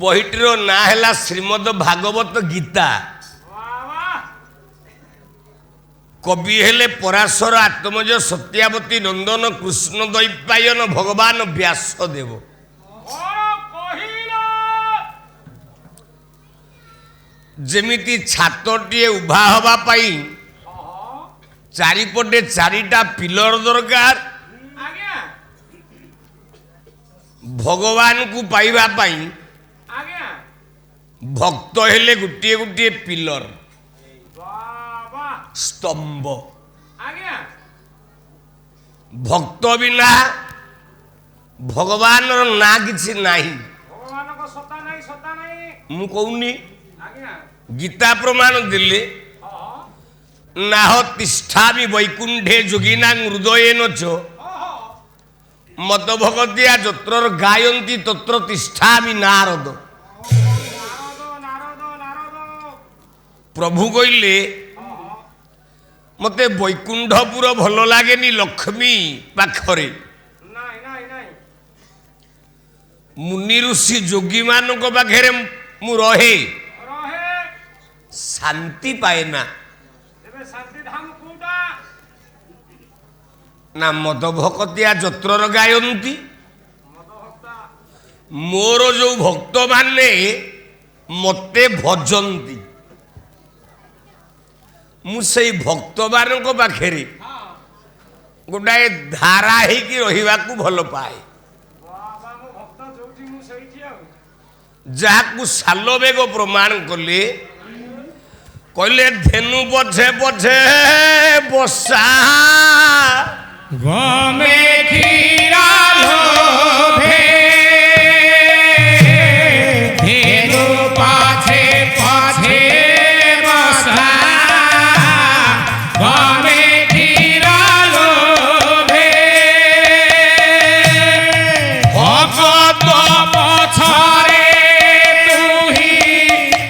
বহিটির না হেলা শ্রীমদ ভাগবত গীতা। কবি হেলে পরাশর আত্মজ সত্যাবতী নন্দন কৃষ্ণ দৈপায়ন ভগবান ব্যাসদেব। যেমিতি ছাতটিଏ উভা হবা পাই চারিপটে চারিটা পিলর দরকার, ভগবান কু পাইবা পাই ভক্ত হেলে গোটিଏ ଗୋଟିଏ ପିଲର স্তম্ভ। ভক্ত বিনা ভগবাନର ନା କିଛି ନାହିଁ। ମୁଁ କହୁନି ଗୀତା ପ୍ରମାଣ ଦେଲେ ନାହ ତିଷ୍ଠାମି ବୈକୁଣ୍ଠେ ଯୋଗିନା ହୃଦୟେନ ଚ ମଦ ଭଗତିଆ ଯତ୍ରର ଗାୟନ୍ତି ତତ୍ର ତିଷ୍ଠାମି ନାରଦ। ପ୍ରଭୁ କହିଲେ ମତେ ବୈକୁଣ୍ଠପୁର ଭଲ ଲାଗେନି ଲକ୍ଷ୍ମୀ ପାଖରେ। ମୁନି ଋଷି ଯୋଗୀମାନଙ୍କ ପାଖରେ ମୁଁ ରହେ, ଶାନ୍ତି ପାଏ ନା। ନା ମଦ ଭକତିଆ ଯତ୍ରର ଗାୟନ୍ତି, ମୋର ଯୋଉ ଭକ୍ତମାନେ ମତେ ଭଜନ୍ତି ମୁଁ ସେଇ ଭକ୍ତମାନଙ୍କ ପାଖରେ ଗୋଟାଏ ଧାରା ହେଇକି ରହିବାକୁ ଭଲ ପାଏ। ଯାହାକୁ ସାଲବେଗ ପ୍ରମାଣ କଲେ କହିଲେ ଧେନୁ ପଛେ ପଛେ ବସା ଗମେ କ୍ଷୀରା ଲୋଭେ ଧେନୁ ପଛେ ପଛେ ବସା ଗମେ କ୍ଷୀରା ଲୋଭେ ଭଗତ ପଛରେ ତୁହି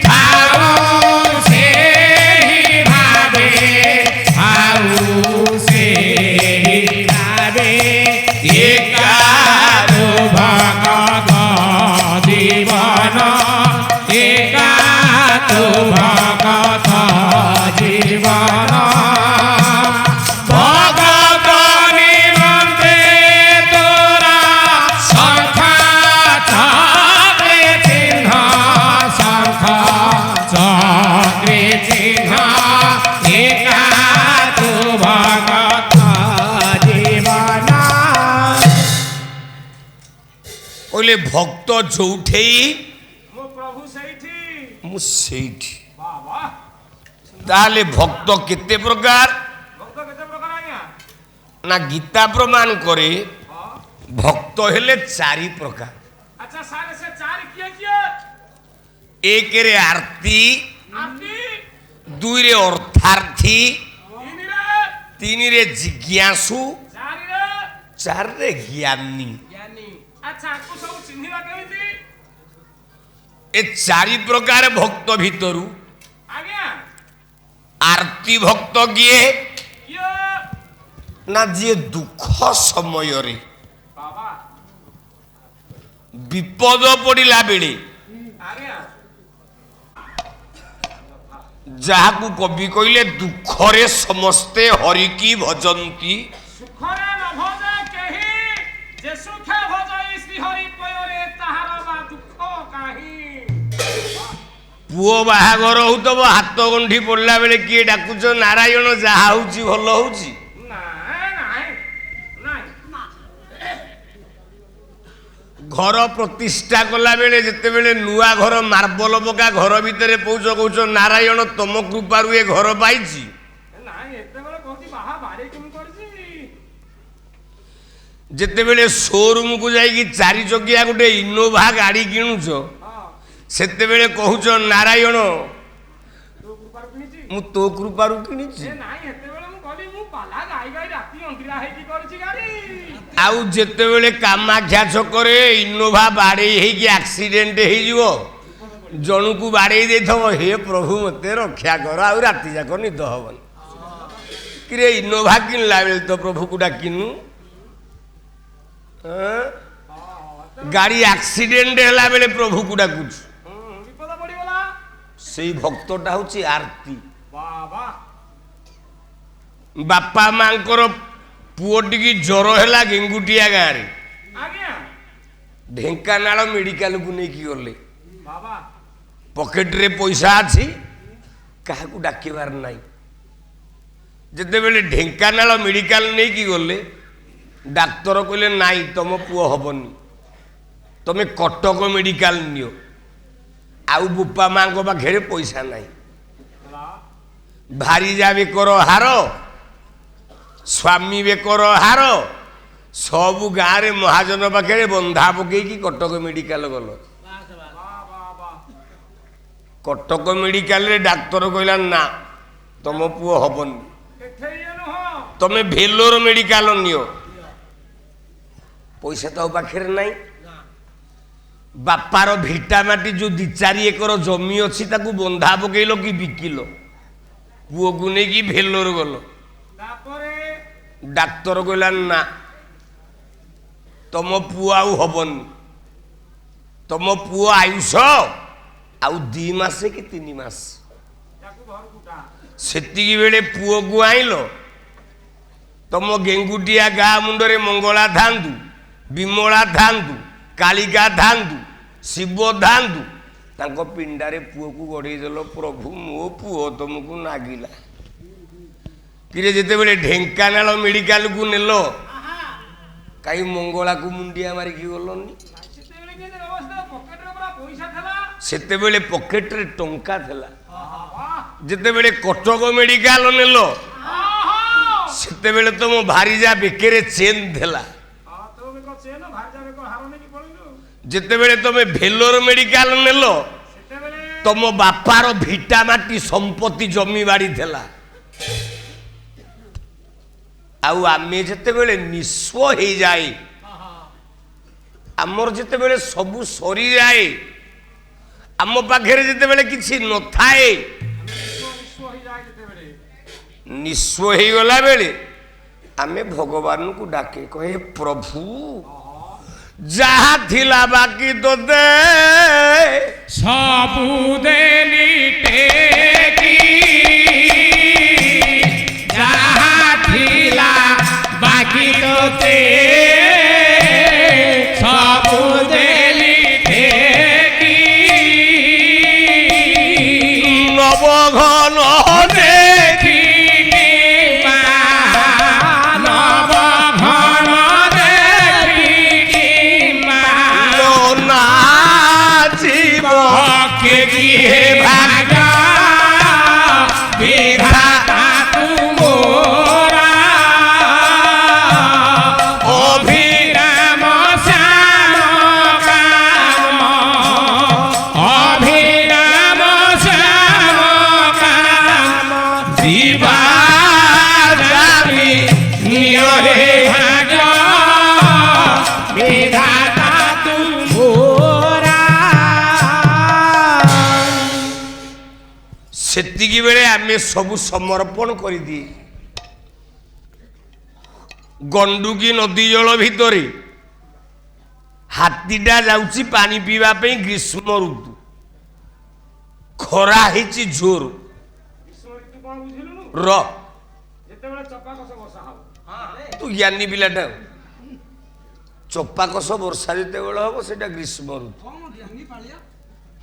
ଖାଉ ସେହି ଭାବେ ଆଉ ସେହି ଭାବେ ଏକାରୁ ଭଗତ ଜୀବନ ଏକାରୁ ଭଗତ ଜୀବନ ଭଗତ ନିମନ୍ତେ ତୋରା ଶଙ୍ଖ ଚକ୍ରେ ଚିହ୍ନ ଶଙ୍ଖ ଚକ୍ରେ ଚିହ୍ନ ଏକାରୁ ଭଗତ ଜୀବନ। କହିଲେ ଭକ୍ତ ଯୋଉଠେଇ ମୋ ପ୍ରଭୁ ସେଇଠି ମୁଁ ସେଇଠି। ତାହେଲେ ଭକ୍ତ କେତେ ପ୍ରକାର? ଭକ୍ତ କେତେ ପ୍ରକାର ଆଜ୍ଞା? ନା ଗୀତା ପ୍ରମାଣ କରେ ଭକ୍ତ ହେଲେ ଚାରି ପ୍ରକାର। ଆଚ୍ଛା ସାର୍ ସେ ଚାରି କିଏ କିଏ? ଏକରେ ଆର୍ତି, ଆର୍ତି, ଦୁଇରେ ଅର୍ଥାର୍ଥୀ, ତିନିରେ, ତିନିରେ ଜିଜ୍ଞାସୁ, ଚାରିରେ ଚାରିରେ ଜ୍ଞାନୀ। ଜ୍ଞାନୀ। ଆଚ୍ଛା ଆକୁ ସବୁ ଚିହ୍ନିବା କେମିତି? ଏ ଚାରି ପ୍ରକାର ଭକ୍ତ ଭିତରୁ ଆଜ୍ଞା ଆର୍ତି ଭକ୍ତ କିଏ? କିଏ? ନା ଯିଏ ଦୁଃଖ ସମୟରେ ବାବା ବିପଦ ପଡ଼ିଲା ବେଳେ ଆଜ୍ଞା ଯାହାକୁ କବି କହିଲେ ଦୁଃଖରେ ସମସ୍ତେ ହରିକି ଭଜନ୍ତି, ସୁଖରେ ନ ଭଜେ କେହି ଯେ ସୁଖେ ଭଜଇ ଶ୍ରୀ ହରି ପୟରେ ତାହାର ବା ଦୁଃଖ କାହିଁ। ପୁଅ ବାହାଘର ହଉଥିବ ହାତ ଗଣ୍ଠି ପଡ଼ିଲା ବେଳେ କିଏ ଡାକୁଛ ନାରାୟଣ ଯାହା ହଉଛି ଭଲ ହଉଛି? ନାଇଁ ନାଇଁ ନାଇଁ ଘର ପ୍ରତିଷ୍ଠା କଲା ବେଳେ ଯେତେବେଳେ ନୂଆ ଘର ମାର୍ବଲ ପକା ଘର ଭିତରେ ପଉଛ କହୁଛ ନାରାୟଣ ତମ କୃପାରୁ ଏ ଘର ପାଇଛି। ନାଇଁ ଏତେବେଳେ କହୁଛି ବାହା ବାଡି କେମିତି କରିଛି? ଯେତେବେଳେ ଶୋରୁମକୁ ଯାଇକି ଚାରି ଚକିଆ ଗୋଟେ ଇନୋଭା ଗାଡ଼ି କିଣୁଛ ହଁ ସେତେବେଳେ କହୁଛ ନାରାୟଣ ତୋ କୃପାରୁ କିଣିଛି। ମୁଁ ତୋ କୃପାରୁ କିଣିଛି। ଏ ନାଇଁ ଏତେବେଳେ ମୁଁ କହିଲି ମୁଁ ପାଲା ଗାଇ ଗାଇ ରାତି ଅନ୍ଧିରା ହେଇକି କରିଛି ଗାଡି। ଆଉ ଯେତେବେଳେ କାମାକ୍ଷା ଛକରେ ଇନୋଭା ବାଡ଼େଇ ହେଇକି ଆକ୍ସିଡେଣ୍ଟ ହେଇଯିବ ଜଣକୁ ବାଡ଼େଇ ଦେଇଥିବ ହେ ପ୍ରଭୁ ମୋତେ ରକ୍ଷା କର ଆଉ ରାତି ଯାକ ନିଦ ହବନି। କିରେ ଇନୋଭା କିଣିଲା ବେଳେ ତ ପ୍ରଭୁକୁ ଡାକିନୁ। ଗାଡ଼ି ଆକ୍ସିଡେଣ୍ଟ ହେଲା ବେଳେ ପ୍ରଭୁକୁ ଡାକୁଛୁ। ବିପଦ ପଡ଼ିଗଲା। ସେଇ ଭକ୍ତଟା ହଉଛି ଆରତି। ବାବା ବାପା ମାଙ୍କର ପୁଅଟିକି ଜ୍ୱର ହେଲା ଗେଙ୍ଗୁଟିଆ ଗାଁରେ, ଆଜ୍ଞା ଢେଙ୍କାନାଳ ମେଡିକାଲକୁ ନେଇକି ଗଲେ। ବାବା ପକେଟରେ ପଇସା ଅଛି, କାହାକୁ ଡାକିବାର ନାହିଁ। ଯେତେବେଳେ ଢେଙ୍କାନାଳ ମେଡିକାଲ ନେଇକି ଗଲେ, ଡାକ୍ତର କହିଲେ ନାଇଁ ତମ ପୁଅ ହବନି, ତମେ କଟକ ମେଡିକାଲ ନିଅ। ଆଉ ବୋପା ମାଙ୍କ ପାଖରେ ପଇସା ନାହିଁ। ହେଲା ଭାରିଜା ବେକର ହାର, ସ୍ୱାମୀ ବେକର ହାର, ସବୁ ଗାଁରେ ମହାଜନ ପାଖରେ ବନ୍ଧା ପକେଇକି କଟକ ମେଡିକାଲ ଗଲ। କଟକ ମେଡିକାଲରେ ଡାକ୍ତର କହିଲା ନା ତମ ପୁଅ ହବନି, ତମେ ଭେଲୋର ମେଡିକାଲ ନିଅ। ପଇସା ତ ପାଖରେ ନାହିଁ। ବାପାର ଭିଟାମାଟି ଯୋଉ 2-4 ଏକର ଜମି ଅଛି ତାକୁ ବନ୍ଧା ପକେଇଲ କି ବିକିଲ, ପୁଅକୁ ନେଇକି ଭେଲୋର ଗଲ। ତାପରେ ଡାକ୍ତର କହିଲା ନା ତମ ପୁଅ ଆଉ ହବନି, ତମ ପୁଅ ଆୟୁଷ ଆଉ 2 ମାସ କି 3 ମାସ। ତାକୁ ଘରକୁ ଟା ସେତିକି ବେଳେ ପୁଅକୁ ଆଇଲ, ତମ ଗେଙ୍ଗୁଟିଆ ଗାଁ ମୁଣ୍ଡରେ ମଙ୍ଗଳା ଥାନ୍ତୁ, ବିମଳା ଥାନ୍ତୁ, କାଳିକା ଥାନ୍ତୁ, ଶିବ ଥାନ୍ତୁ, ତାଙ୍କ ପିଣ୍ଡାରେ ପୁଅକୁ ଗଡ଼େଇ ଦେଲ। ପ୍ରଭୁ ମୋ ପୁଅ ତମକୁ ନାଗିଲା। କିରେ ଯେତେବେଳେ ଢେଙ୍କାନାଳ ମେଡିକାଲକୁ ନେଲ, କାହିଁ ମଙ୍ଗଳାକୁ ମୁଣ୍ଡିଆ ମାରିକି ଗଲନି? ସେତେବେଳେ କେତେ ବ୍ୟବସ୍ଥା ପକେଟରେ ପୁରା ପଇସା ଥିଲା। ସେତେବେଳେ ପକେଟରେ ଟଙ୍କା ଥିଲା। ବାବା ଯେତେବେଳେ କଟକ ମେଡିକାଲ ନେଲ, ସେତେବେଳେ ତମ ଭାରିଜା ବେକରେ ଚେନ୍ ଥିଲା। ତମେ କଣ ଚେନ ଭାରିଜା ବେକ ହାର ନେଇକି ପଳେଇଲୁ। ଯେତେବେଳେ ତମେ ଭେଲୋର ମେଡିକାଲ ନେଲ, ସେତେବେଳେ ତମ ବାପାର ଭିଟାମାଟି ସମ୍ପତ୍ତି ଜମି ବାଡ଼ି ଥିଲା। ଆଉ ଆମେ ଯେତେବେଳେ ନିଃସ୍ୱ ହେଇଯାଏ, ଆମର ଯେତେବେଳେ ସବୁ ସରିଯାଏ, ଆମ ପାଖରେ ଯେତେବେଳେ କିଛି ନଥାଏ, ନିଃସ୍ୱ ହେଇଗଲା ବେଳେ ଆମେ ଭଗବାନଙ୍କୁ ଡାକେ, କହେ ପ୍ରଭୁ ଯାହା ଥିଲା ବାକି ତ ଦେ, ସବୁ ଦେଲି ଟେକି, ଯାହା ଥିଲା ବାକି ତୋତେ ସବୁ ଦେଲି ଟେକି, ନବଘନ ଦେଖି ନବଘନ ଦେଖି ନାଚିବ କିଏ ଭାଗ ବିଧାତା ତୁମରା ଅଭିରାମ ଶ୍ୟାମ କାମ, ଅଭିରାମ ଶ୍ୟାମ କାମ, ଯିବା ଜାନି ନିୟରେ ଭାଗ ବିଧାତା ତୁମରା। ସେତିକି ବେଳେ ଆମେ ସବୁ ସମର୍ପଣ କରିଦିଏ। ଗଣ୍ଡୁକି ନଦୀ ଜଳ ଭିତରେ ହାତୀଟା ଯାଉଛି ପାଣି ପିଇବା ପାଇଁ। ଗ୍ରୀଷ୍ମ ଋତୁ, ଖରା ହେଇଛି ଜୋର। ର ଯେତେବେଳେ ଚପାକସ ବର୍ଷା ହବ, ତୁ ଜ୍ଞାନୀ ପିଲାଟା, ଚପାକସ ବର୍ଷା ଯେତେବେଳେ ହବ ସେଟା ଗ୍ରୀଷ୍ମ ଋତୁ। ହଁ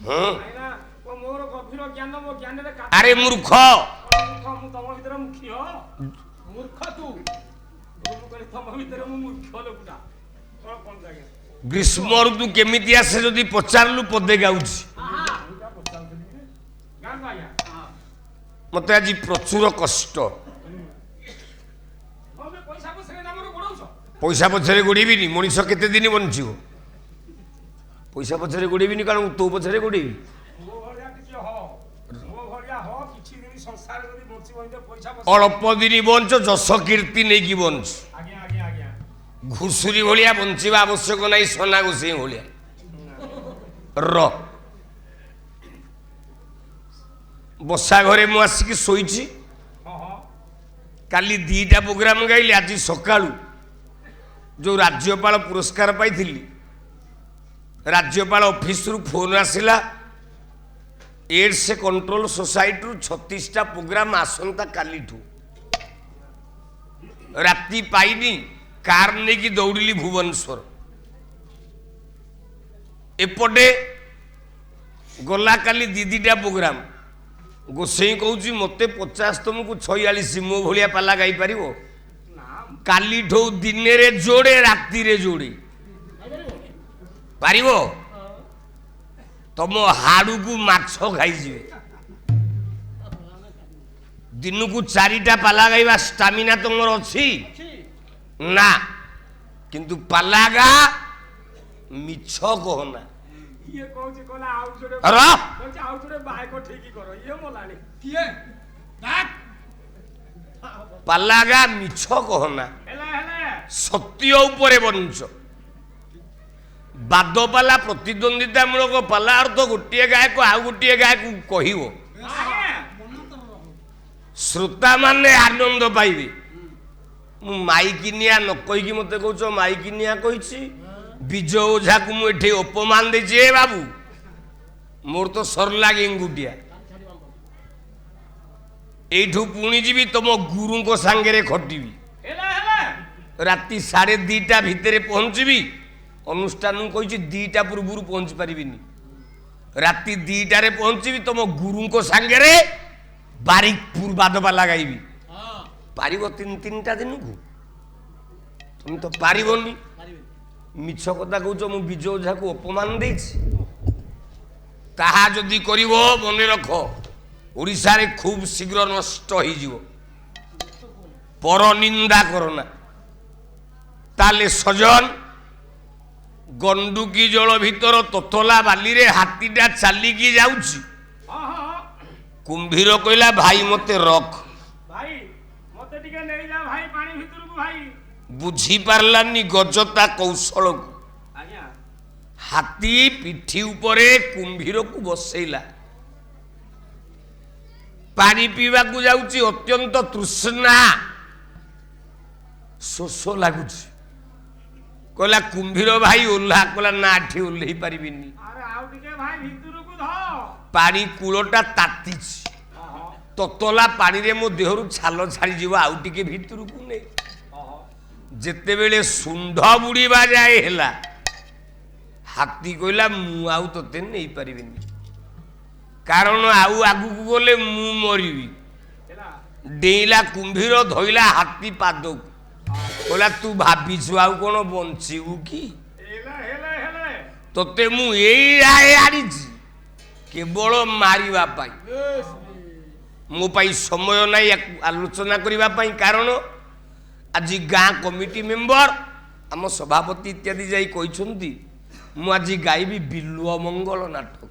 କାହିଁକିନା ମୋର ଗଭୀର ଜ୍ଞାନ, ମୋ ଜ୍ଞାନରେ ଆରେ ମୂର୍ଖ, ମୁଁ ତମ ଭିତରେ ମୁଖ୍ୟ ମୂର୍ଖ। ତୁ ମୁଁ କହିଲି ତମ ଭିତରେ ମୁଁ ମୂର୍ଖ ଲୋକଟା। କଣ କଣ ଆଜ୍ଞା ଗ୍ରୀଷ୍ମ ଋତୁ କେମିତି ଆସେ ଯଦି ପଚାରିଲୁ ପଦେ ଗାଉଛି। ଗାଁକୁ ଆଜ୍ଞା ମତେ ଆଜି ପ୍ରଚୁର କଷ୍ଟ। ତମେ ପଇସା ପଛରେ ନାମରୁ ଗୋଡ଼ଉଛ। ପଇସା ପଛରେ ଗୋଡ଼େଇବିନି, ମଣିଷ କେତେ ଦିନ ବଞ୍ଚିବ? ପଇସା ପଛରେ ଗୋଡ଼େଇବିନି, କାରଣ ତୋ ପଛରେ ଗୋଡ଼େଇବି। ମୋ ଭଳିଆ ଟିକେ ହ, ମୋ ଭଳିଆ ହ, କିଛି ଦିନ ସଂସାରରେ ଯଦି ବଞ୍ଚିବ ପଇସା ଅଳ୍ପ ଦିନ ବଞ୍ଚ, ଯଶ କୀର୍ତ୍ତି ନେଇକି ବଞ୍ଚ। ଆଜ୍ଞା ଆଜ୍ଞା ଆଜ୍ଞା ଘୁଷୁରୀ ଭଳିଆ ବଞ୍ଚିବା ଆବଶ୍ୟକ ନାହିଁ, ସନା ଗୋସେଇ ଭଳିଆ ର। ବସା ଘରେ ମୁଁ ଆସିକି ଶୋଇଛି। କାଲି 2ଟା ପ୍ରୋଗ୍ରାମ ଗାଇଲି। ଆଜି ସକାଳୁ ଯେଉଁ ରାଜ୍ୟପାଳ ପୁରସ୍କାର ପାଇଥିଲି, राज्यपाल ऑफिस रु फोन आसिला एड्स कंट्रोल सोसाइटी रु 36टा प्रोग्राम आसंता कालीठू राति पाइनी कार नहीं कि दौड़िली भुवनेश्वर एपटे गला काली दीदीटा प्रोग्राम गोसाई कहूँ मत 50 तुमको 46 मो भाया पाला गाई पार काली ठो दिन रे जोड़े राति रे जोड़े पार तुम हाड़ू को माछ खाई दिन को 4टा पाला गाइबा स्टामिना तुमर अच्छी ना किंतु पालागा मिछ कहना ये कहूची कोला आउ जोरे अरे कहूची आउ जोरे बाय को ठीक करो ये मोलानी किए पालागा मिछ कहना हेले हेले सत्य उपरे बंच बादपाला प्रतिद्वंदिता मूलक पाला अर्थ गोटे गाय को आउ गोटे गाय को कहबो श्रोता माने आनंद पाइबे मु माइकिनिया न कहिकी मते कहउछ माइकिनिया कहिछि विजय ओझा को मुझे अपमान दे बाबू मोर तो सरला गेंगुटिया एठू पुणी जीवी तुम गुरु को सांगे खटिबी राति 2:30 भितर पहुँचबी अनुष्ठान कही 2टा पूर्व पहुँची पारिनी राति 2टारे पहुँचबी तुम गुरु को सांगे बारिकपुर बादपा लगाइबी पार 3-3टा दिन को तुम तो पारनी मिछ कथा कौच मु विजय ओझा को अपमान देछि ताहा जदि करिवो मने रख ओडिसा रे खूब शीघ्र नष्ट होई जीवो पर निंदा करना ताले सजन गंडुकी जल भीतर ततला बाली रे हाथीटा चालिकी जाउछि कुंभीर कहला भाई मते रख भाई मते टिके नै जा भाई पानी भीतर को भाई बुझी पारलानी गजता कौशल को आज्ञा हाथी पिठी उपरे कुंभीर को बसैला पानी पीवा को जाउची अत्यंत तृष्णा शोष लागुची कहला कुंभीर भाई ओल्हा कहला ना आठी ओल्ही पारिबिनी अरे आउ टिके भाई भीतर को धो पानी कूलटा तातीची ततला पानी रे मो देहरु छाल छाड़ी जीव आउ टिके भीतर को नै जेते बेले सुंढ बुड़ीबा जाए हेला हाथी कहला मु आउ तते नहीं पारिबिनी कारण आउ आगु को गले मु मरिबी डेला कुंभीर धइला हाथी पाद कहला तू भाबिछु आउ कोन बंचिबु की हेले हेले हेले तते मु एई आए आडिछि केवल मारिबा पाई मो पाई समय नाही आलोचना करिबा पाई कारण आज गाँ कमिटी मेंबर आम सभापति इत्यादि जाई कहते मु आज गायबी बिलुआ मंगल नाटक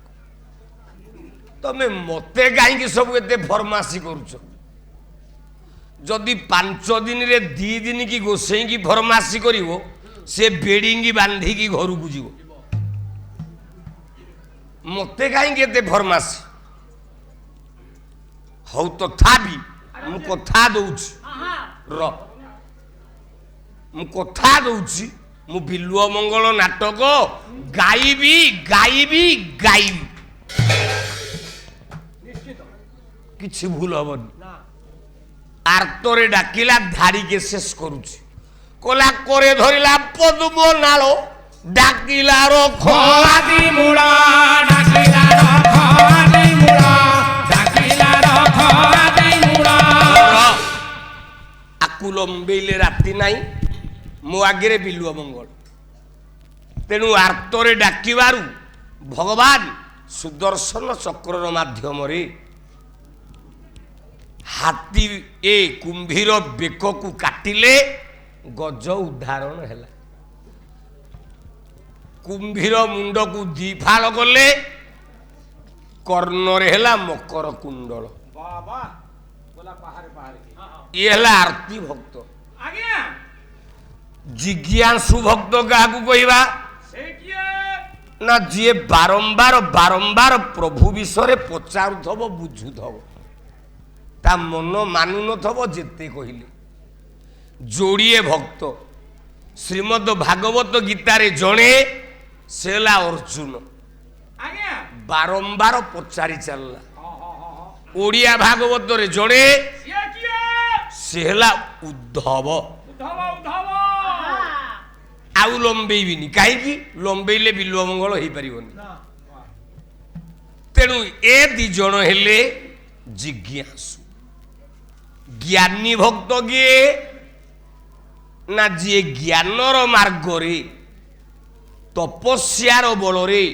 तमे मते कहीं सब एते फरमासी करुच जदि 5 दिन रे 2 दिन की गोसाई की फरमासी करिवो से बेडिंगी बांधी की घर को जीव मते कहीं एते फरमासी हौ तो था भी मु कथा दउछ र मु कथा दउछि मु बिलुआ मंगल नाटक गाइबी गाइबी गाइबी किछि भूल हबनी आर्तरे डाकिला धारी के शेष करूछि कोला करे धरिला पद्म नालो डाकिला रख आदि मुड़ा डाकिला रख आदि मुड़ा डाकिला रख आदि मुड़ा आकुलम बेले राति नाही मो आगे बिलुआ मंगल तेणु आर्तरे डाकिबारु भगवान सुदर्शन चक्र माध्यम हाथी ए कुंभीर बेक को काटिले गज उदाहरण है कुंभीर मुंड को दिफाल गले कर्णरे है मकर कुंडल बाबा बोला पहाड़ पहाड़ ये है आरती भक्त आज्ञा जिज्ञासु भक्त क्या कहवा ना जी बारंबार बारंबार प्रभु विषय पचारुथब बुझुथब ता मन मानु नथब जेते कहले जोड़िए भक्त श्रीमद भागवत गीतारे जड़े ସେ ହେଲା ଅର୍ଜୁନ। ଆଜ୍ଞା ବାରମ୍ବାର ପଚାରି ଚାଲିଲା। ହଁ ଓଡ଼ିଆ ଭାଗବତରେ ଜଣେ ସିଏ କିଏ ସେ ହେଲା ଉଦ୍ଧବ। ଉଦ୍ଧବ ଉଦ୍ଧବ ଆଉ ଲମ୍ବେଇବିନି, କାହିଁକି ଲମ୍ବେଇଲେ ବିଲ୍ୱ ମଙ୍ଗଳ ହେଇପାରିବନି। ତେଣୁ ଏ ଦି ଜଣ ହେଲେ ଜିଜ୍ଞାସୁ। ଜ୍ଞାନୀ ଭକ୍ତ କିଏ ନା ଯିଏ ଜ୍ଞାନର ମାର୍ଗରେ ତପସ୍ୟାର ବଳରେ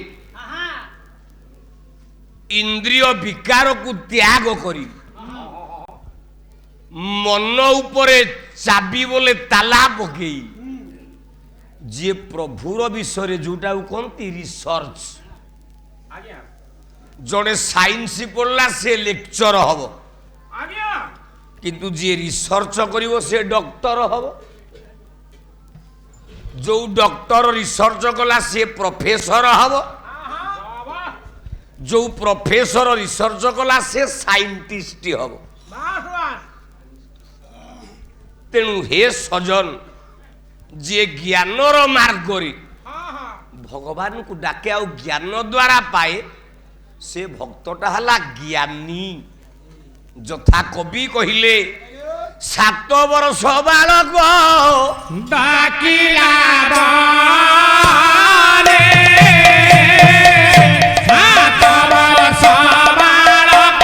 ଇନ୍ଦ୍ରିୟ ବିକାରକୁ ତ୍ୟାଗ କରି ମନ ଉପରେ ଚାବି ବୋଲେ ତାଲା ପକେଇ ଯିଏ ପ୍ରଭୁର ବିଷୟରେ ଯୋଉଟାକୁ କହନ୍ତି ରିସର୍ଚ୍ଚ। ଆଜ୍ଞା ଜଣେ ସାଇନ୍ସ ପଢିଲା ସେ ଲେକ୍ଚର ହବ, ଆଜ୍ଞା କିନ୍ତୁ ଯିଏ ରିସର୍ଚ୍ଚ କରିବ ସେ ଡକ୍ଟର ହବ। ଯୋଉ ଡକ୍ଟର ରିସର୍ଚ୍ଚ କଲା ସେ ପ୍ରଫେସର ହବ, ବାବା ଯୋଉ ପ୍ରଫେସର ରିସର୍ଚ୍ଚ କଲା ସେ ସାଇଣ୍ଟିଷ୍ଟ ହବ। ବାସ୍ ବାସ୍ ତେଣୁ ହେ ସଜନ, ଯିଏ ଜ୍ଞାନର ମାର୍ଗରେ ଭଗବାନଙ୍କୁ ଡାକେ ଆଉ ଜ୍ଞାନ ଦ୍ୱାରା ପାଏ ସେ ଭକ୍ତଟା ହେଲା ଜ୍ଞାନୀ। ଯଥା କବି କହିଲେ 7 ବର୍ଷ ବାଳକ ଡାକିଲା ବାରେ 7 ବର୍ଷ ବାଳକ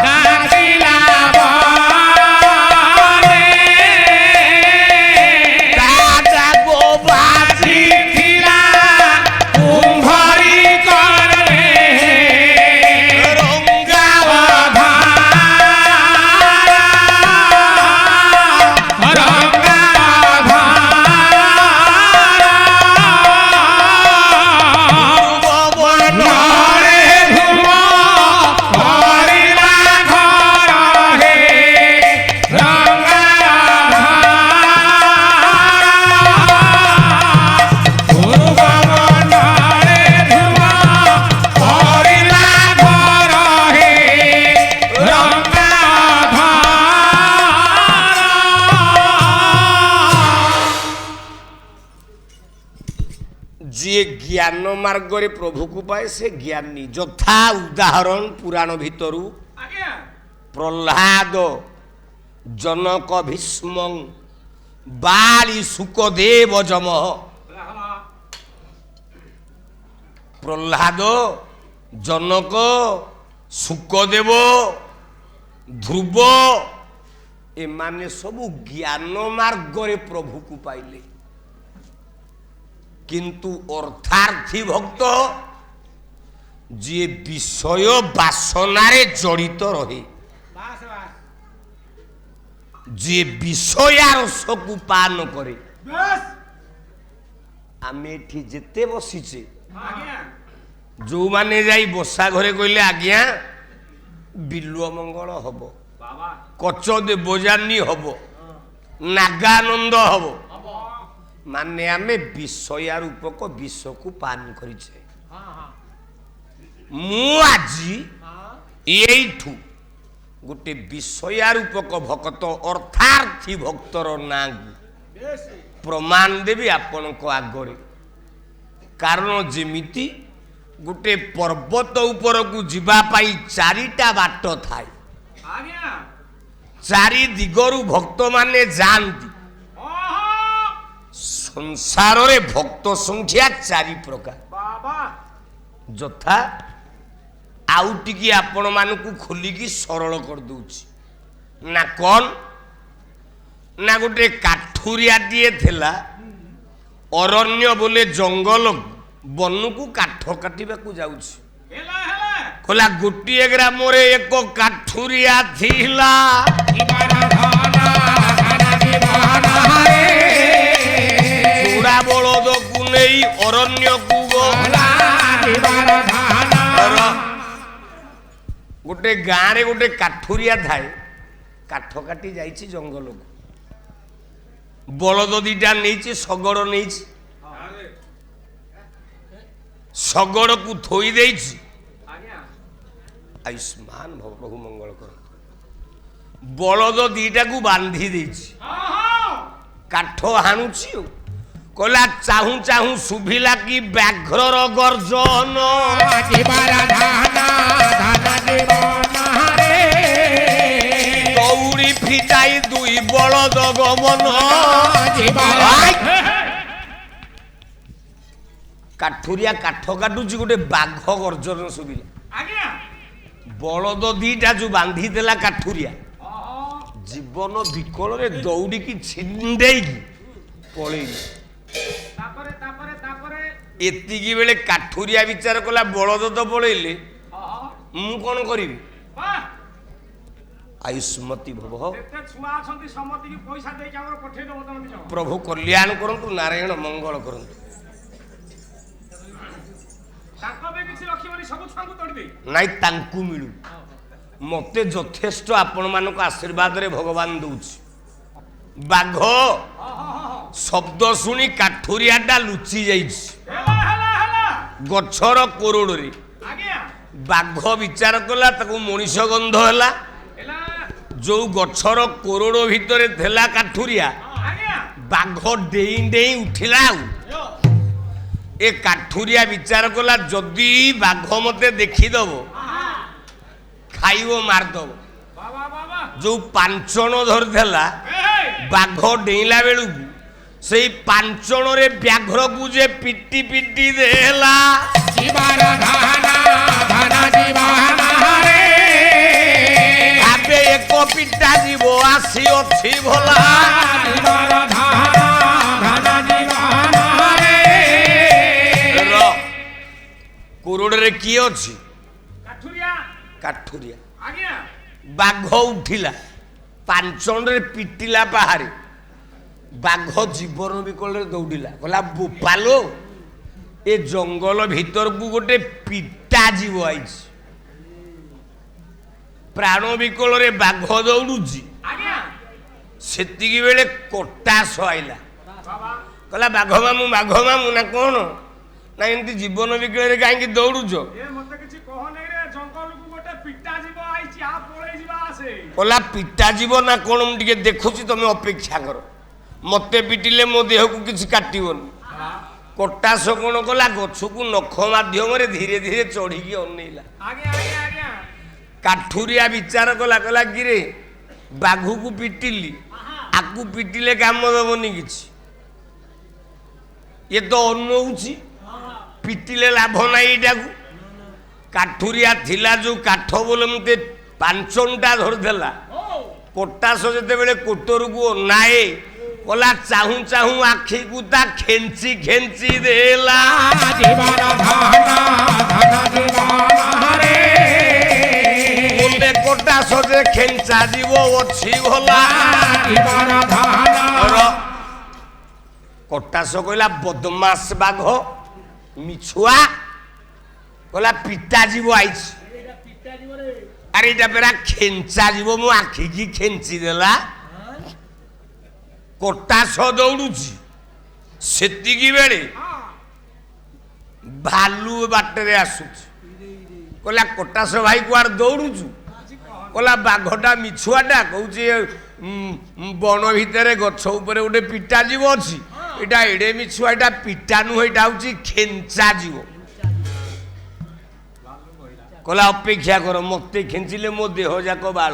ଡାକିଲା ବାରେ ରାଜା ଗୋବାଛି ଥିଲା କୁମ୍ଭରୀ କରେ ରଙ୍ଗାବା ଯିଏ জ্ঞাନ ମାର୍ଗରେ ପ୍ରଭୁକୁ ପାଏ ସେ ଜ୍ଞାନୀ। ଯଥା ଉଦାହରଣ ପୁରାଣ ଭିତରୁ ଆଜ୍ଞା ପ୍ରହ୍ଲାଦ, ଜନକ, ଭୀଷ୍ମ, ବାଳି, ସୁକଦେବ, ଯମ। ପ୍ରହ୍ଲାଦ, ଜନକ, ସୁକଦେବ, ଧ୍ରୁବ ଏମାନେ ସବୁ ଜ୍ଞାନ ମାର୍ଗରେ ପ୍ରଭୁକୁ ପାଇଲେ। କିନ୍ତୁ ଅର୍ଥାର୍ଥୀ ଭକ୍ତ ଯିଏ ବିଷୟ ବାସନାରେ ଜଡ଼ିତ ରହେ, ବାସ୍ ବାସ୍ ଯିଏ ବିଷୟାରସକୁ ପାନ କରେ। ବାସ୍ ଆମେ ଏଠି ଯେତେ ବସିଛେ ଆଜ୍ଞା ଯୋଉମାନେ ଯାଇ ବସା ଘରେ କହିଲେ ଆଜ୍ଞା ବିଲ୍ୱ ମଙ୍ଗଳ ହବ, ବାବା କଚ ଦେବଯାନୀ ହବ, ନାଗାନନ୍ଦ ହବ, ମାନେ ଆମେ ବିଷୟାରୂପକ ବିଷକୁ ପାନ କରିଛେ। ମୁଁ ଆଜି ଏଇଠୁ ଗୋଟେ ବିଷୟାରୂପକ ଭକ୍ତ ଅର୍ଥାର୍ଥୀ ଭକ୍ତର ନାଁକୁ ପ୍ରମାଣ ଦେବି ଆପଣଙ୍କ ଆଗରେ। କାରଣ ଯେମିତି ଗୋଟେ ପର୍ବତ ଉପରକୁ ଯିବା ପାଇଁ 4ଟା ବାଟ ଥାଏ, ଆଜ୍ଞା 4 ଦିଗରୁ ଭକ୍ତମାନେ ଯାଆନ୍ତି। ସଂସାରରେ ଭକ୍ତ ସଂଖ୍ୟା 4 ପ୍ରକାର। ବାବା ଯଥା ଆଉ ଟିକେ ଆପଣ ମାନଙ୍କୁ ଖୋଲିକି ସରଳ କରିଦଉଛି ନା କଣ ନା ଗୋଟେ କାଠୁରିଆଟିଏ ଥିଲା, ଅରଣ୍ୟ ବୋଲେ ଜଙ୍ଗଲ ବନକୁ କାଠ କାଟିବାକୁ ଯାଉଛି। ହେଲା ହେଲା କହିଲା ଗୋଟିଏ ଗ୍ରାମରେ ଏକ କାଠୁରିଆ ଥିଲା, ଚୋଡ଼ା ବଳଦକୁ ନେଇ ଅରଣ୍ୟକୁ ଗଲା। ଗୋଟେ ଗାଁରେ ଗୋଟେ କାଠୁରିଆ ଥାଏ, କାଠ କାଟି ଯାଇଛି ଜଙ୍ଗଲକୁ, ବଳଦ 2ଟା ନେଇଛି, ଶଗଡ଼ ନେଇଛି, ଶଗଡ଼କୁ ଥୋଇ ଦେଇଛି। ଆଜ୍ଞା ଆୟୁଷ୍ମାନ ଭବ, ପ୍ରଭୁ ମଙ୍ଗଳ କରନ୍ତୁ। ବଳଦ 2ଟାକୁ ବାନ୍ଧି ଦେଇଛି, କାଠ ହାଣୁଛି। କହିଲା ଚାହୁଁ ଚାହୁଁ ଶୁଭିଲା କି ବ୍ୟାଘ୍ରର ଗର୍ଜନ ଦୌଡ଼ି ଫିଟାଇ ଦୁଇ ବଳଦ ଗମନ କାଠୁରିଆ କାଠ କାଟୁଛି ଗୋଟେ ବାଘ ଗର୍ଜନ ଶୁଭିଲା ଆଜ୍ଞା ବଳଦ ଦିଟା ଯୋଉ ବାନ୍ଧିଥିଲା କାଠୁରିଆ ଓହୋ ଜୀବନ ବିକଳରେ ଦୌଡ଼ିକି ଛିଣ୍ଡେଇକି ପଳେଇଲି ତାପରେ ତାପରେ ତାପରେ ଏତିକି ବେଳେ କାଠୁରିଆ ବିଚାର କଲା ବଳଦ ତ ପଳେଇଲେ ଓହୋ ମୁଁ କ'ଣ କରିବି ବାଃ ଆୟୁଷ୍ମତି ଭବ ଯେତେ ଛୁଆ ଅଛନ୍ତି ସମସ୍ତଙ୍କୁ ପଇସା ଦେଇକି ଆମର ପଠେଇ ଦେବ ତମେ ନିଜ ପ୍ରଭୁ କଲ୍ୟାଣ କରନ୍ତୁ ନାରାୟଣ ମଙ୍ଗଳ କରନ୍ତୁ ତାଙ୍କ ବି କିଛି ରଖିବନି ସବୁ ଛୁଆଙ୍କୁ ତୋଡ଼ି ଦେଇ ନାଇଁ ତାଙ୍କୁ ମିଳୁ ମତେ ଯଥେଷ୍ଟ ଆପଣମାନଙ୍କ ଆଶୀର୍ବାଦରେ ଭଗବାନ ଦଉଛି ବାଘ ଶବ୍ଦ ଶୁଣି କାଠୁରିଆଟା ଲୁଚି ଯାଇଛି ହେଲା ଗଛର କୋରଡ଼ରେ ଆଜ୍ଞା ବାଘ ବିଚାର କଲା ତାକୁ ମଣିଷ ଗନ୍ଧ ହେଲା ହେଲା ଯୋଉ ଗଛର କୋରଡ଼ ଭିତରେ ଥିଲା କାଠୁରିଆ ଆଜ୍ଞା ବାଘ ଡେଇଁ ଡେଇଁ ଉଠିଲା ଆଉ ଏ କାଠୁରିଆ ବିଚାର କଲା ଯଦି ବାଘ ମତେ ଦେଖିଦବ ଖାଇବ ମାରିଦବ ବାବା ବାବା ଯୋଉ ପାଞ୍ଚଣ ଧରିଥିଲା ବାଘ ଡେଇଁଲା ବେଳକୁ ସେଇ ପାଞ୍ଚଣରେ ବ୍ୟାଘ୍ରକୁ ଯେ ପିଟି ପିଟି ଦେଲା ଭାବେ ଏକ ପିଟା ଯିବ ଆସି ଅଛି ଭଲା କୋରଡ଼ରେ କିଏ ଅଛି କାଠୁରିଆ କାଠୁରିଆ ଆଜ୍ଞା ବାଘ ଉଠିଲା ପାଞ୍ଚଣରେ ପିଟିଲା ବାହାରେ ବାଘ ଜୀବନ ବିକଳରେ ଦୌଡ଼ିଲା କହିଲା ବୋପାଲୋ ଏ ଜଙ୍ଗଲ ଭିତରକୁ ଗୋଟେ ପିଟା ଜୀବ ଆଇଛି ପ୍ରାଣ ବିକଳରେ ବାଘ ଦୌଡୁଛି ଆଜ୍ଞା ସେତିକି ବେଳେ କଟାସ ଆଇଲା ବାବା କହିଲା ବାଘ ମାମୁଁ ନା କ'ଣ ନା ଏମିତି ଜୀବନ ବିକଳରେ କାହିଁକି ଦୌଡୁଛ ଏ ମତେ କିଛି କହ ନାହିଁ ରେ ଜଙ୍ଗଲକୁ ଗୋଟେ ପିଟା ଯିବ ଆଇଛି ଆ ପଳେଇ ଯିବା ଆସେ କହିଲା ପିଟା ଯିବ ନା କ'ଣ ମୁଁ ଟିକେ ଦେଖୁଛି ତମେ ଅପେକ୍ଷା କର ମତେ ପିଟିଲେ ମୋ ଦେହକୁ କିଛି କାଟିବନି କଟାସ କ'ଣ କଲା ଗଛକୁ ନଖ ମାଧ୍ୟମରେ ଧୀରେ ଧୀରେ ଚଢ଼ିକି ଅନେଇଲା ଆଜ୍ଞା ଆଜ୍ଞା ଆଜ୍ଞା କାଠୁରିଆ ବିଚାର କଲା କହିଲା କିରେ ବାଘକୁ ପିଟିଲି ଆକୁ ପିଟିଲେ କାମ ଦେବନି କିଛି ଇଏ ତ ଅନଉଛି ପିଟିଲେ ଲାଭ ନାହିଁ ଏଇଟାକୁ କାଠୁରିଆ ଥିଲା ଯୋଉ କାଠ ବୋଲେ ମତେ ପାଞ୍ଚଟା ଧରିଥିଲା କଟାସ ଯେତେବେଳେ କୋଟରକୁ ଅନାଏ କଲା ଚାହୁଁ ଚାହୁଁ ଆଖିକୁ ତା ଖେଞ୍ଚି ଖେଞ୍ଚି ଦେଲା ବୋଲେ କଟାସ ଯେ ଖେଞ୍ଚା ଯିବ ଅଛି ଭଲା କଟାସ କହିଲା ବଦମାସ ବାଘ ମିଛୁଆ କହିଲା ପିଟା ଯିବ ଆଇଛି ଆରେ ଏଇଟା ପରା ଖେଞ୍ଚା ଯିବ ମୋ ଆଖିକି ଖେଞ୍ଚି ଦେଲା କଟାସ ଦୌଡୁଛି ସେତିକି ବେଳେ ଭାଲୁ ବାଟରେ ଆସୁଛି କହିଲା କଟାସ ଭାଇ କୁଆଡେ ଦୌଡୁଛୁ କହିଲା ବାଘଟା ମିଛୁଆଟା କହୁଛି ବଣ ଭିତରେ ଗଛ ଉପରେ ଗୋଟେ ପିଟା ଯିବ ଅଛି ଏଇଟା ଏଡେ ମିଛୁଆ ଏଇଟା ପିଟା ନୁହେଁ ଏଇଟା ହଉଛି ଖେଞ୍ଚା ଯିବ କହିଲା ଅପେକ୍ଷା କର ମତେ ଖେଞ୍ଚିଲେ ମୋ ଦେହ ଯାକ ବାଳ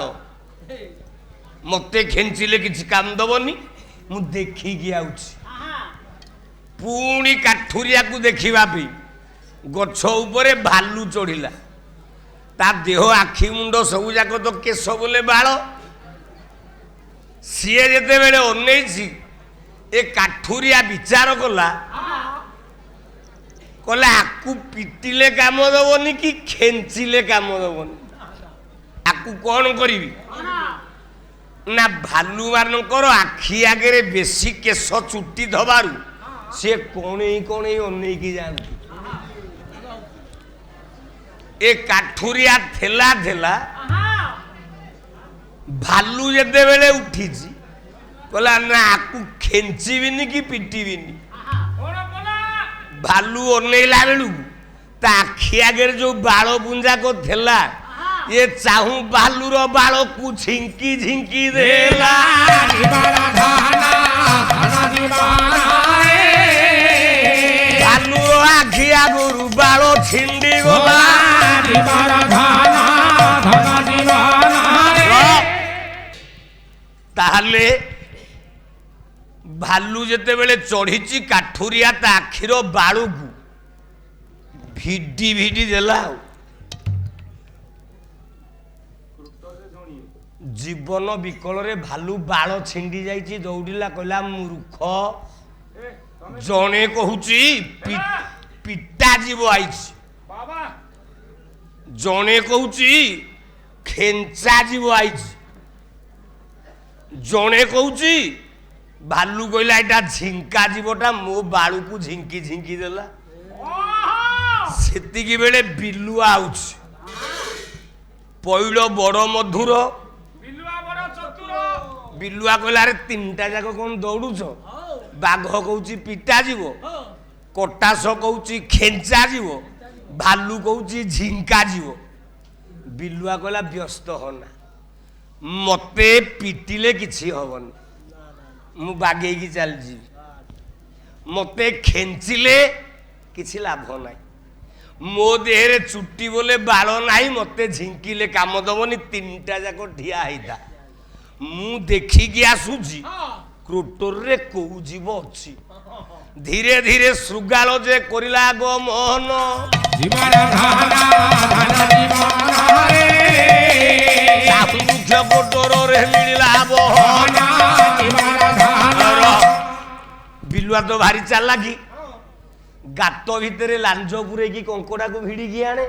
ମତେ ଖେଞ୍ଚିଲେ କିଛି କାମ ଦବନି ମୁଁ ଦେଖିକି ଆଉଛି ପୁଣି କାଠୁରିଆକୁ ଦେଖିବା ପାଇଁ ଗଛ ଉପରେ ଭାଲୁ ଚଢିଲା ତା ଦେହ ଆଖି ମୁଣ୍ଡ ସବୁ ଯାକ ତ କେଶ ବୋଲେ ବାଳ ସିଏ ଯେତେବେଳେ ଅନେଇଛି ଏ କାଠୁରିଆ ବିଚାର କଲା କହିଲା ଆକୁ ପିଟିଲେ କାମ ଦବନି କି ଖେଞ୍ଚିଲେ କାମ ଦବନି ଆକୁ କ'ଣ କରିବି ନା ଭାଲୁ ମାନଙ୍କର ଆଖି ଆଗରେ ବେଶୀ କେଶ ଚୁଟି ଧବାରୁ ସିଏ କଣେଇ କଣେଇ ଅନେଇକି ଯାଆନ୍ତି ଏ କାଠୁରିଆ ଥେଲା ଥେଲା ଭାଲୁ ଯେତେବେଳେ ଉଠିଛି କହିଲା ନା ଆକୁ ଖେଞ୍ଚିବିନି କି ପିଟିବିନି ଭାଲୁ ଅନେଇଲା ବେଳକୁ ତା ଆଖି ଆଗରେ ଯୋଉ ବାଳ ପୁଞ୍ଜାକ ଥିଲା ये चाहूं बालूर बाल को झिंकी झिंकी देला କାଠୁରିଆ ଗୋରୁ ବାଳ ଛିଣ୍ଡି ଗଲା। ତାହେଲେ ଭାଲୁ ଯେତେବେଳେ ଚଢିଛି କାଠୁରିଆ ତା ଆଖିର ବାଳକୁ ଭିଡି ଭିଡି ଦେଲା। ଆଉ ଜୀବନ ବିକଳରେ ଭାଲୁ ବାଳ ଛିଣ୍ଡି ଯାଇଛି। ଦୌଡ଼ିଲା କହିଲା ମୂର୍ଖ, ଜଣେ କହୁଛି ପିଟା ଜୀବ ଆଇଛି, ଜଣେ କହୁଛି ଖେଞ୍ଚା ଜୀବ ଆଇଛି, ଜଣେ କହୁଛି ଭାଲୁ କହିଲା ଏଇଟା ଝିଙ୍କା ଜୀବଟା ମୋ ବାଳୁକୁ ଝିଙ୍କି ଝିଙ୍କି ଦେଲା। ସେତିକି ବେଳେ ବିଲୁଆ ଆଉଛି। ପଇଳ ବଡ ମଧୁର, ବିଲୁଆ କହିଲା ଆରେ ତିନିଟା ଯାକ କଣ ଦୌଡୁଛ? ବାଘ କହୁଛି ପିଟା ଯିବ, କଟାସ କହୁଛି ଖେଞ୍ଚା ଯିବ, ଭାଲୁ କହୁଛି ଝିଙ୍କା ଯିବ। ବିଲୁଆ କହିଲା ବ୍ୟସ୍ତ ହନା, ମତେ ପିଟିଲେ କିଛି ହବନି, ମୁଁ ବାଗେଇକି ଚାଲିଯିବି। ମତେ ଖେଞ୍ଚିଲେ କିଛି ଲାଭ ନାହିଁ, ମୋ ଦେହରେ ଚୁଟି ବୋଲେ ବାଳ ନାହିଁ, ମତେ ଝିଙ୍କିଲେ କାମ ଦବନି। ତିନିଟା ଯାକ ଠିଆ ହେଇଥା, ମୁଁ ଦେଖିକି ଆସୁଛି କ୍ରୋଟରରେ କୋଉ ଜୀବ ଅଛି। ଧୀରେ ଧୀରେ ଶୃଗାଳ ଯେ କରିଲା ଗୋ ମୋହନ, କୋଟରରେ ମିଳିଲା ବହନ। ବିଲୁଆ ତ ଭାରି ଚାଲାକି, ଗାତ ଭିତରେ ଲାଞ୍ଜ ପୁରେଇକି କଙ୍କଡାକୁ ଭିଡିକି ଆଣେ।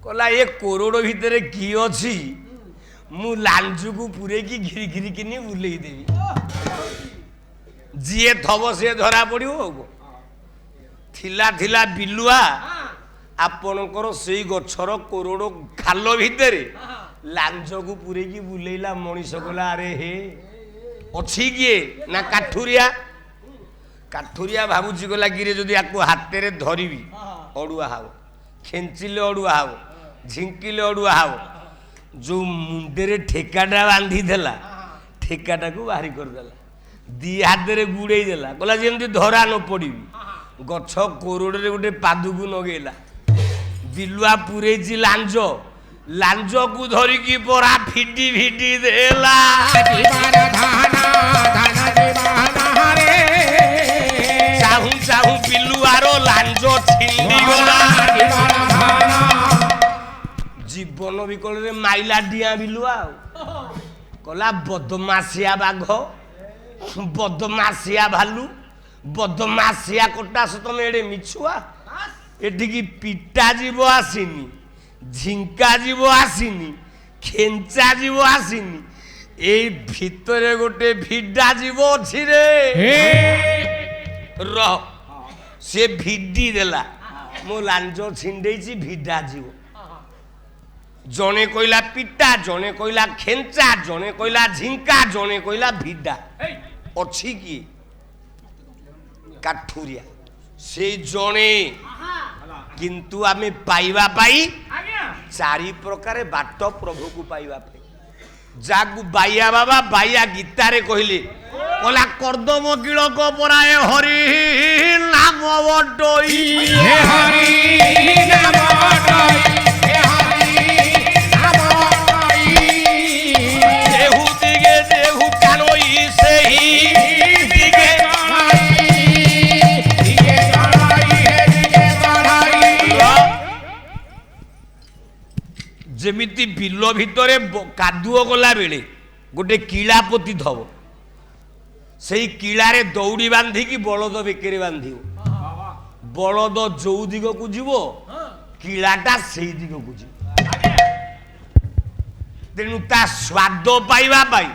କହିଲା ଏ କୋରଡ ଭିତରେ କି ଅଛି, ମୁଁ ଲାଞ୍ଜକୁ ପୁରେଇକି ଘିରି ଘିରି କିନି ବୁଲେଇ ଦେବି, ଯିଏ ଥବ ସିଏ ଧରା ପଡିବ। ଥିଲା ଥିଲା ବିଲୁଆ ଆପଣଙ୍କର ସେଇ ଗଛର କୋରଡ ଖାଲ ଭିତରେ ଲାଞ୍ଜକୁ ପୁରେଇକି ବୁଲେଇଲା। ମଣିଷ କହିଲା ଆରେ ହେ ଅଛି କିଏ ନା କାଠୁରିଆ। କାଠୁରିଆ ଭାବୁଛି ଗଲା କିରେ ଯଦି ଆକୁ ହାତରେ ଧରିବି ଅଡୁଆ ହବ, ଖେଞ୍ଚିଲେ ଅଡୁଆ ହବ, ଝିଙ୍କିଲେ ଅଡୁଆ ହବ। ଯୋଉ ମୁଣ୍ଡରେ ଠେକାଟା ବାନ୍ଧିଦେଲା, ଠେକାଟାକୁ ବାହାରି କରିଦେଲା, ଦି ହାତରେ ଗୁଡେଇ ଦେଲା, କହିଲା ଯେମିତି ଧରା ନ ପଡିବି। ଗଛ କୋରଡରେ ଗୋଟେ ପାଦକୁ ନଗେଇଲା। ବିଲୁଆ ପୁରେଇଛି ଲାଞ୍ଜ, ଲାଞ୍ଜକୁ ଧରିକି ପରା ଭିଡି ଭିଡି ଦେଲା। ଚାହୁଁ ଚାହୁଁ ବିଲୁଆର ଲାଞ୍ଜ ଛିଣ୍ଡି ଗଲା। ଜୀବନ ବିକଳରେ ମାଇଲା ଡିଆଁ ବିଲୁଆ। ଆଉ କଲା ବଦମାସିଆ ବାଘ, ବଦମାସିଆ ଭାଲୁ, ବଦମାସିଆ କଟାସ, ତମେ ଏଡେ ମିଛୁଆ। ଏଠିକି ପିଟା ଯିବ ଆସିନି, ଝିଙ୍କା ଯିବ ଆସିନି, ଖେଞ୍ଚା ଯିବ ଆସିନି, ଏଇ ଭିତରେ ଗୋଟେ ଭିଡା ଯିବ ଅଛି ରେ। ରହ, ସେ ଭିଡି ଦେଲା, ମୋ ଲାଞ୍ଜ ଛିଣ୍ଡେଇଛି, ଭିଡା ଯିବ। ଜଣେ କହିଲା ପିଟା, ଜଣେ କହିଲା ଖେଞ୍ଚା, ଜଣେ କହିଲା ଝିଙ୍କା, ଜଣେ କହିଲା ଭିଡା। ଅଛି କିଏ? କାଠୁରିଆ। ସେଇ ଜଣେ। କିନ୍ତୁ ଆମେ ପାଇବା ପାଇଁ ଚାରି ପ୍ରକାର ବାଟ ପ୍ରଭୁକୁ ପାଇବା ପାଇଁ। ଯାକୁ ବାଇଆ ବାବା ବାଇଆ ଗୀତାରେ କହିଲେ, କହିଲା କର୍ଦମ କିଳକ ପରାଏ ହରି ନାମ ବଟଇ, ଦେହୁ ଦିগে ଦେହୁ କାନଇ ସେହି ଦିগে। ଯେମିତି ବିଲ ଭିତରେ କାଦୁଅ ଗଲା ବେଳେ ଗୋଟେ କିଳା ପୋତି ଥବ, ସେଇ କିଳାରେ ଦଉଡ଼ି ବାନ୍ଧିକି ବଳଦ ବେକରେ ବାନ୍ଧିବ। ବଳଦ ଯୋଉ ଦିଗକୁ ଯିବ କିଳାଟା ସେଇ ଦିଗକୁ ଯିବ। ତେଣୁ ତା ସ୍ୱାଦ ପାଇବା ପାଇଁ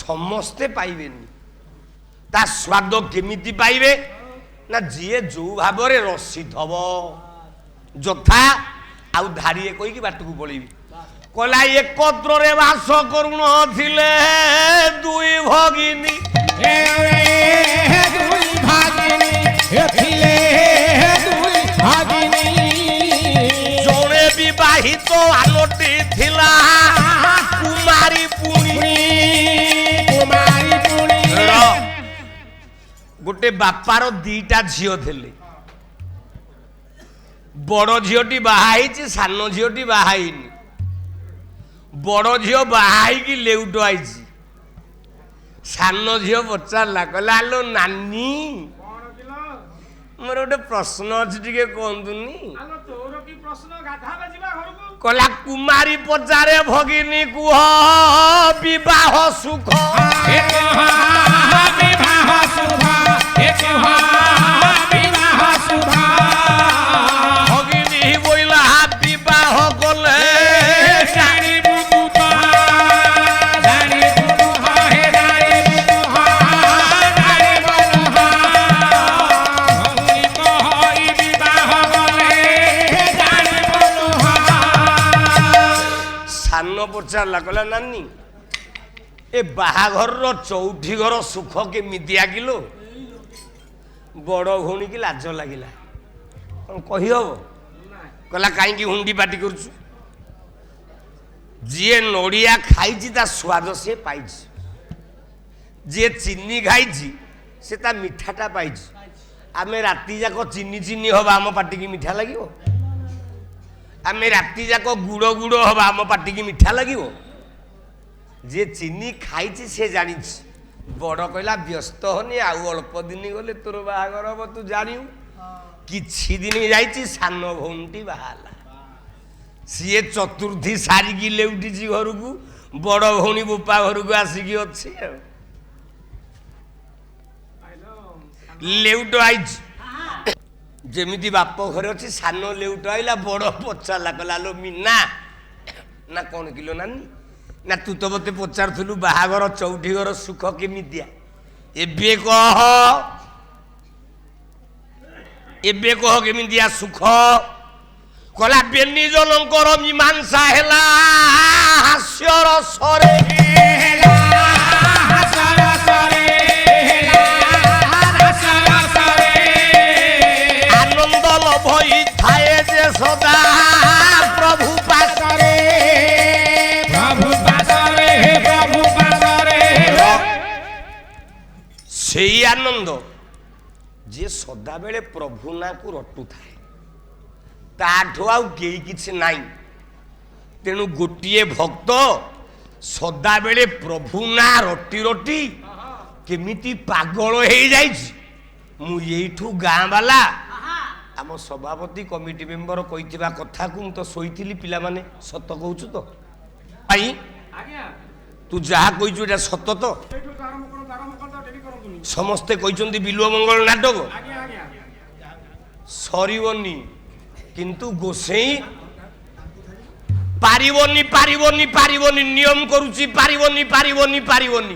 ସମସ୍ତେ ପାଇବେନି। ତା ସ୍ୱାଦ କେମିତି ପାଇବେ ନା ଯିଏ ଯୋଉ ଭାବରେ ରସି ଥବ, ଯଥା ଆଉ ଧାରିଏ କହିକି ବାଟକୁ ପଳେଇବି। କହିଲା ଏକତ୍ରରେ ବାସ କରୁଣ ଥିଲେ ଦୁଇ ଭଗିନୀ, ଜଣେ ବିବାହିତ ଆଲୋଟି ଥିଲା କୁମାରୀ ପୁଣି। ଗୋଟେ ବାପାର ଦିଟା ଝିଅ ଥିଲେ, বড় ঝিওটি বাহা হয়েছে, সান ঝিওটি বাহা হয়নি। বড় ঝিও বাহা হইকি লেউট আইছি। সান ঝিও পচারা কহিলা আলো নানি କଣ କିଲୋ ମୋର ଗୋଟେ ପ୍ରଶ୍ନ ଅଛି ଟିକେ କୁହନ୍ତୁନି। ଆଲୋ ତୋର କି ପ୍ରଶ୍ନ ଗାଧାବେ ଯିବା ଘରକୁ କହିଲା କୁମାରୀ ପଚାରେ ଭଗିନୀ କୁହ ବିବାହ ସୁଖ। ବିବାହ ଶୁଭ ବିବାହ ଶୁଭ ଭଗିନୀ ବୋଇଲା ବିବାହ କଲେ ଜାଣିବୁ ତୁ ତ ଜାଣିବୁ ତୁ ହେ ଜାଣିବୁ ତୁ ଜାଣିବୁ ଭଉଣୀ କହି ବିବାହ କଲେ ଜାଣିବୁ ସାନ ପଚାରିଲା କହିଲା ନାନୀ ଏ ବାହାଘରର ଚଉଠି ଘର ସୁଖ କେମିତିଆ କିଲୋ? ବଡ଼ ଭଉଣୀ କି ଲାଜ ଲାଗିଲା, କଣ କହିହବ? କହିଲା କାହିଁକି ହୁଣ୍ଡି ପାଟି କରୁଛୁ? ଯିଏ ନଡ଼ିଆ ଖାଇଛି ତା ସ୍ୱାଦ ସିଏ ପାଇଛି, ଯିଏ ଚିନି ଖାଇଛି ସେ ତା ମିଠାଟା ପାଇଛି। ଆମେ ରାତି ଯାକ ଚିନି ଚିନି ହବା ଆମ ପାଟିକି ମିଠା ଲାଗିବ? ଆମେ ରାତି ଯାକ ଗୁଡ଼ ଗୁଡ଼ ହବା ଆମ ପାଟିକି ମିଠା ଲାଗିବ? ଯିଏ ଚିନି ଖାଇଛି ସେ ଜାଣିଛି। ବଡ଼ କହିଲା ବ୍ୟସ୍ତ ହନି, ଆଉ ଅଳ୍ପ ଦିନ ଗଲେ ତୋର ବାହାଘର ହବ, ତୁ ଜାଣିବୁ। କିଛି ଦିନ ଯାଇଛି ସାନ ଭଉଣୀଟି ବାହାହେଲା। ସିଏ ଚତୁର୍ଥୀ ସାରିକି ଲେଉଟିଛି ଘରକୁ, ବଡ଼ ଭଉଣୀ ବୋପା ଘରକୁ ଆସିକି ଅଛି ଆଉ। ଲେଉଟ ଆଇଛି ଯେମିତି ବାପ ଘରେ ଅଛି, ସାନ ଲେଉଟ ଆଇଲା। ବଡ଼ ପଚାରିଲା କହିଲା ଲୋ ମିନା ନା କଣ କିଲୋ ନାନୀ ନା ତୁ ତ ମତେ ପଚାରୁଥିଲୁ ବାହାଘର ଚଉଠି ଘର ସୁଖ କେମିତିଆ, ଏବେ କହ କେମିତିଆ ସୁଖ? କହିଲା ବେନି ଜଣଙ୍କର ମୀମାଂସା ହେଲା ହାସ୍ୟର ସରେ ଆନନ୍ଦ ଲଭ ଥାଏ ଯେ ସଦା ପ୍ରଭୁ ପାଶରେ। ସେଇ ଆନନ୍ଦ ଯିଏ ସଦାବେଳେ ପ୍ରଭୁ ନାଁକୁ ରଟୁଥାଏ, ତାଠୁ ଆଉ କେହି କିଛି ନାହିଁ। ତେଣୁ ଗୋଟିଏ ଭକ୍ତ ସଦାବେଳେ ପ୍ରଭୁ ନାଁ ରଟି ରଟି କେମିତି ପାଗଳ ହେଇଯାଇଛି। ମୁଁ ଏଇଠୁ ଗାଁ ବାଲା ଆମ ସଭାପତି କମିଟି ମେମ୍ବର କହିଥିବା କଥାକୁ ମୁଁ ତ ଶୋଇଥିଲି, ପିଲାମାନେ ସତ କହୁଛୁ ତ ଭାଇ? ଆଜ୍ଞା ତୁ ଯାହା କହିଛୁ ଏଇଟା ସତ ତ? ସେଇଠୁ ଆରମ୍ଭ କରନ୍ତୁ ଡେରି କରନ୍ତୁନି। ସମସ୍ତେ କହିଛନ୍ତି ବିଲୁଅ ମଙ୍ଗଳ ନାଟକ ଆଜ୍ଞା ଆଜ୍ଞା ସରିବନି, କିନ୍ତୁ ଗୋସେଇଁ ପାରିବନି ପାରିବନି ପାରିବନି ନିୟମ କରୁଛି, ପାରିବନି ପାରିବନି ପାରିବନି।